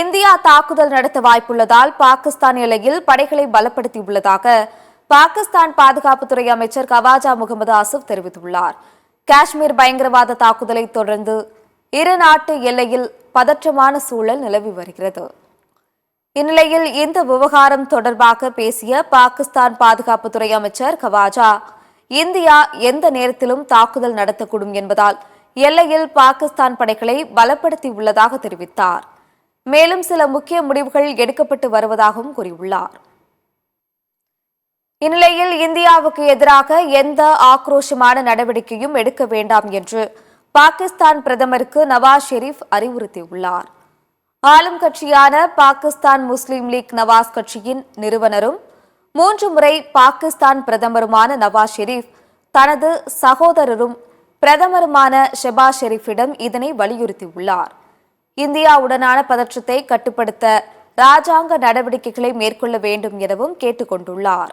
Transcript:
India தாக்குதல் நடத்த வாய்ப்புள்ளதால் பாகிஸ்தான் எல்லையில் படைகளை பலப்படுத்தியுள்ளதாக பாகிஸ்தான் பாதுகாப்புத்துறை அமைச்சர் கவாஜா முகமது ஆசிப் தெரிவித்துள்ளார். காஷ்மீர் பயங்கரவாத தாக்குதலை தொடர்ந்து இரு நாட்டு எல்லையில் பதற்றமான சூழல் நிலவி வருகிறது. இந்நிலையில் இந்த விவகாரம் தொடர்பாக பேசிய பாகிஸ்தான் பாதுகாப்புத்துறை அமைச்சர் கவாஜா, இந்தியா எந்த நேரத்திலும் தாக்குதல் நடத்தக்கூடும் என்பதால் எல்லையில் பாகிஸ்தான் படைகளை பலப்படுத்தியுள்ளதாக தெரிவித்தார். மேலும் சில முக்கிய முடிவுகள் எடுக்கப்பட்டு வருவதாகவும் கூறியுள்ளார். இந்நிலையில் இந்தியாவுக்கு எதிராக எந்த ஆக்ரோஷமான நடவடிக்கையும் எடுக்க வேண்டாம் என்று பாகிஸ்தான் பிரதமருக்கு நவாஸ் ஷெரீப் அறிவுறுத்தியுள்ளார். ஆளும் கட்சியான பாகிஸ்தான் முஸ்லீம் லீக் நவாஸ் கட்சியின் நிறுவனரும் 3 முறை பாகிஸ்தான் பிரதமருமான நவாஸ் ஷெரீப் தனது சகோதரரும் பிரதமருமான ஷெபாஸ் ஷெரீப்பிடம் இதனை வலியுறுத்தியுள்ளார். இந்தியாவுடனான பதற்றத்தை கட்டுப்படுத்த ராஜாங்க நடவடிக்கைகளை மேற்கொள்ள வேண்டும் எனவும் கேட்டுக் கொண்டுள்ளார்.